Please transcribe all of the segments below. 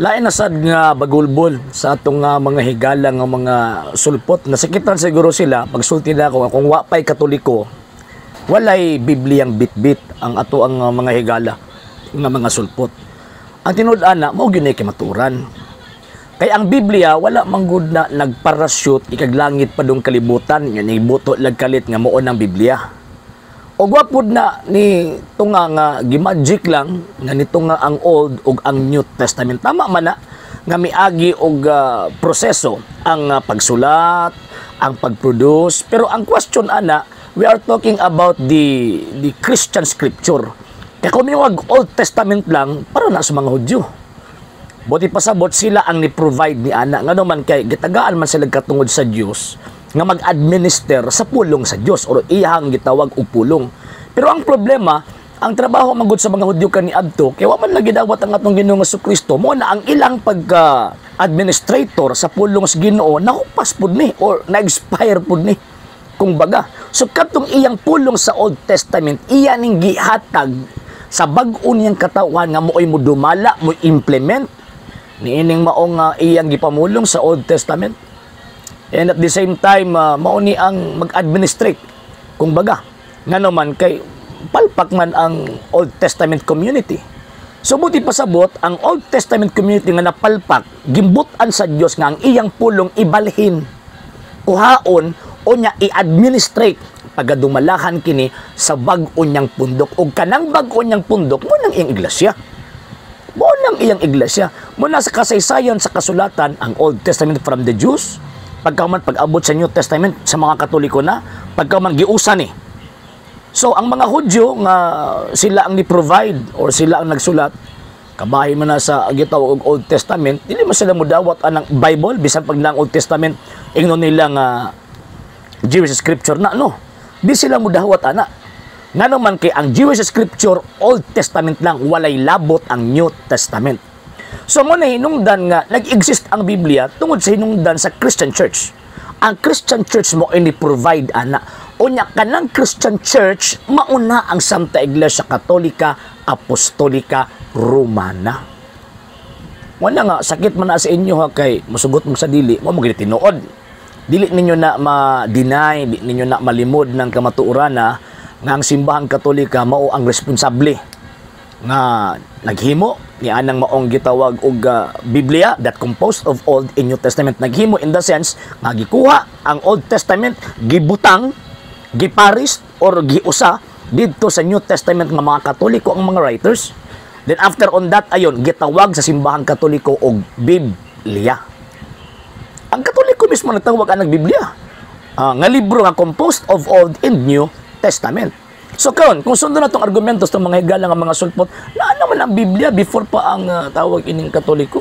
Lain na sad nga bagulbol sa atong mga higala nga mga sulpot. Nasakitan siguro sila pagsulti na ako kung wapay Katoliko, walay Bibliyang bitbit ang ato ang mga higala nga mga sulpot. Ang tinud-ana mao gyud kay maturan. Kay ang Biblia wala manggod na nagparachute ikaglangit padung kalibutan nga nibuto lag kalit nga mao ang Biblia. O gwapod na ni tunga nga gimagic lang nga nitunga ang Old ug ang New Testament. Tama man na nga miagi og proseso ang pagsulat, ang pagproduce. Pero ang question ana, we are talking about the Christian scripture. Kaya kung yung Old Testament lang, para na sa mga Hudyo. Buti pasabot sila ang ni-provide ni ana. Nga naman kay gitagaan man sila katungod sa Dios nga mag-administer sa pulong sa Dios o iyang gitawag og pulong. Pero ang problema, ang trabaho magud sa mga Hudyo kaniadto kay wa man lagi dawat ang atong Ginoo nga Jesucristo mo na ang ilang pagka-administrator sa pulong sa Ginoo nahupas pud ni or na-expire pud ni. Kung baga, so katong iyang pulong sa Old Testament iya ning gihatag sa bag-o niyang katawan nga mo'y mo dumala, mo implement niining maong iyang gipamulong sa Old Testament. And at the same time, mao ni ang mag-administrate. Kung baga, nga naman kay palpak man ang Old Testament community. So buti pasabot, ang Old Testament community nga napalpak, gimbutan sa Dios nga ang iyang pulong ibalhin, kuhaon, o niya i-administrate pagadumalahan kini sa bag-o niyang pundok. O kanang bag-o niyang pundok, mo nang iyang iglesia. Mo nang iyang iglesia. Muna sa kasaysayan sa kasulatan, ang Old Testament from the Jews, pagkaman pag-abot sa New Testament sa mga Katoliko na, pagkaman giusa ni. So, ang mga Hudyo nga sila ang ni-provide or sila ang nagsulat, kabahin mo na sa gitawag og Old Testament, dili mo sila mudawat anang Bible, bisan pag na Old Testament, ingnon nila nga Jewish Scripture na, no? Di sila mudawat ana. Nga naman kay ang Jewish Scripture, Old Testament lang, walay labot ang New Testament. So mo na hinungdan nga nag-exist ang Biblia tungod sa hinungdan sa Christian Church. Ang Christian Church mo ini-provide ana. Unya kanang Christian Church mauna ang Santa Iglesia Katolika Apostolika Romana. Wala nga sakit man na sa inyo ha kay masugot mo sa dili mo mo tinuod. Dili ninyo na ma-deny, dili ninyo na malimod ng kamatuoran na nga ang simbahang Katolika mao ang responsable nga naghimo ni anang maong gitawag og Biblia that composed of Old and New Testament. Naghimo in the sense nga gikuha ang Old Testament, gibutang, giparis or giusa didto sa New Testament nga mga Katoliko ang mga writers. Then after on that ayon gitawag sa simbahang Katoliko og Biblia. Ang Katoliko mismo nagtawag ang Biblia nga libro nga composed of Old and New Testament. So karon, kung sundo na itong argumentos ng mga higala nga mga sulpot, naan naman ang Biblia before pa ang tawag ining Katoliko.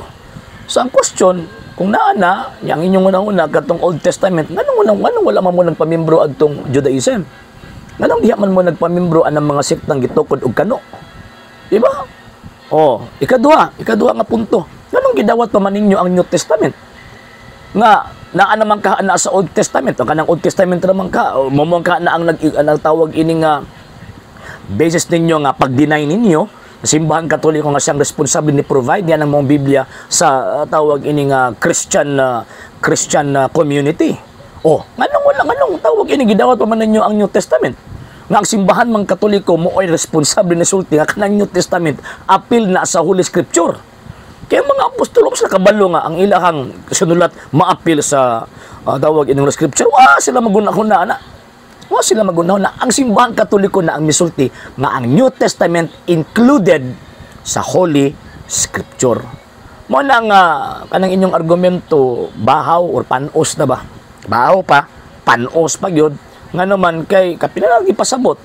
So ang question, kung naan na, yung inyong unang-una katong Old Testament, nganong wala man mo nagpamimbro adtong Judaism? Nganong diha man mo nagpamimbro anang mga sektang gitukod og kano? Diba? Oh, ikaduha nga punto. Nganong gidawat pa man ninyo ang New Testament? Nga naa naman ka na sa Old Testament o kanang Old Testament naman ka o momong ka na ang nagtawag ini nga basis ninyo nga pag-deny ninyo simbahan Katoliko nga siyang responsable ni provide yan ang mong Biblia sa tawag ini nga Christian community. Oh, nganong tawag ini gidawat pa man ninyo ang New Testament? Nga ang simbahan mang Katoliko mo ay responsable ni sulti nga kanang New Testament apil na sa Holy Scripture. Kaya mga apostolo sa kabalo nga ang ilahang sinulat maapil sa tawag ining Scripture. Sila maguna-una na. Sila maguna-una. Ang simbahan Katoliko na ang misulti nga ang New Testament included sa Holy Scripture. Mo na nga kanang inyong argumento bahaw or panos na ba? Bahaw pa, panos pa gyud. Nga naman kay kapinalagi pasabot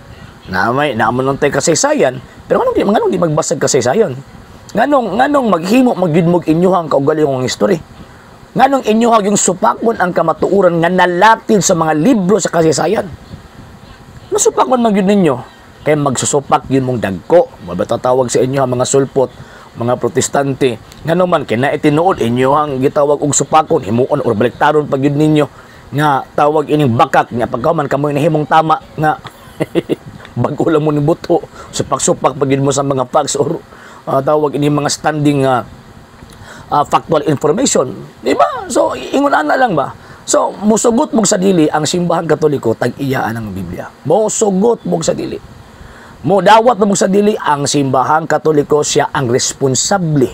na may naamon tay kasaysayan, pero nganong di magbasag kasaysayan? Nganong maghimo magyudmog inyuhang kaugalingong history? Nganong inyuhang yung supakon ang kamatuuran nga nalatin sa mga libro sa kasaysayan? Masupakon magyud ninyo kay magsusupak yun mong dagko. Mabatatawag sa inyo ang mga sulpot, mga protestante. Nganong man kay naitinuod inyuhang gitawag og supakon, himuon or baliktaron pag yun ninyo nga tawag ining bakak nga pagkaman kamoy nahimong tama nga bago lang mo ni buto supak-supak pag yun mo sa mga facts or tawag ini mga standing factual information. Di ba? So, ingunan na lang ba? So, musugot mong sa dili ang simbahan katoliko, tag-iyaan ang Biblia. Musugot mong sa dili. Dawat mong sa dili ang simbahan katoliko, siya ang responsable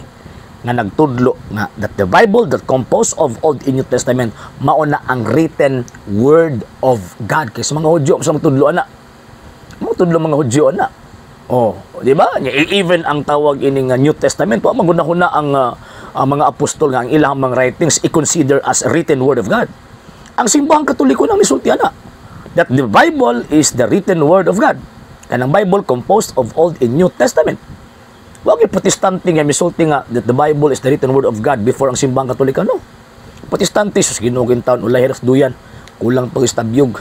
nga nagtudlo nga that the Bible that composed of Old and New Testament mao na ang written word of God. Kasi mga Hudyo sa magtudlo ana. Magtudlo mga Hudyo ana. Oh, di ba? Even ang tawag ining New Testament wa maguna-huna ang mga apostol nga ang ilang mga writings i-consider as written word of God. Ang simbahang katoliko nang misulti ana that the Bible is the written word of God. Kanang Bible composed of Old and New Testament. Wag yung protestante nga misulti nga that the Bible is the written word of God before ang simbahang katolika, no? Protestante, sus ginugin taon, ulay heras duyan, kulang pag istabyog.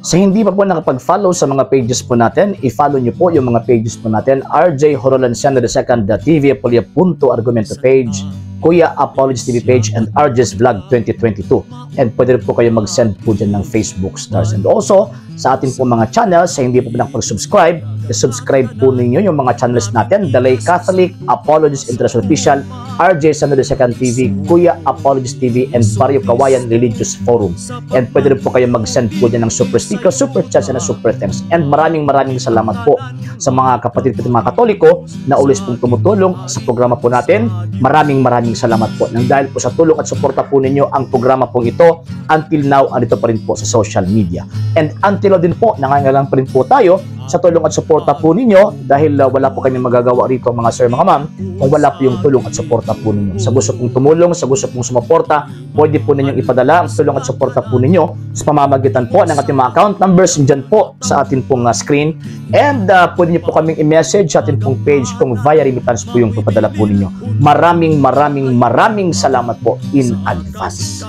Sa hindi pa po nakapag-follow sa mga pages po natin, i-follow nyo po yung mga pages po natin, RJ Horolanciano II TV, Apolia Punto Argumento page, Kuya Apologies TV page, and RJ's Vlog 2022. And pwede rin po kayo mag-send po dyan ng Facebook stars. And also, sa ating po mga channels, sa hindi po nakapag-subscribe, i-subscribe po ninyo yung mga channels natin, Dalay Catholic, Apologies International Official, RJ Sano II TV, Kuya Apologies TV, and Barrio Kawayan Religious Forum. And pwede rin po kayo mag-send po dyan ng super sticker, super chats, and super thanks. And maraming salamat po sa mga kapatid at mga Katoliko na ulis pong tumutulong sa programa po natin. Maraming salamat po. Nang dahil po sa tulong at suporta po ninyo, ang programa po ito, until now, andito pa rin po sa social media. And until now din po, nangangalang pa rin po tayo sa tulong at suporta po ninyo dahil wala po kami magagawa rito mga sir, mga ma'am, kung wala po yung tulong at suporta po ninyo. Sa gusto pong tumulong, sa gusto pong sumuporta, pwede po ninyong ipadala ang tulong at suporta po ninyo sa pamamagitan po ng ating mga account numbers dyan po sa ating pong screen. And pwede nyo po kaming i-message sa ating pong page kung via remittance po yung papadala po ninyo. Maraming salamat po in advance.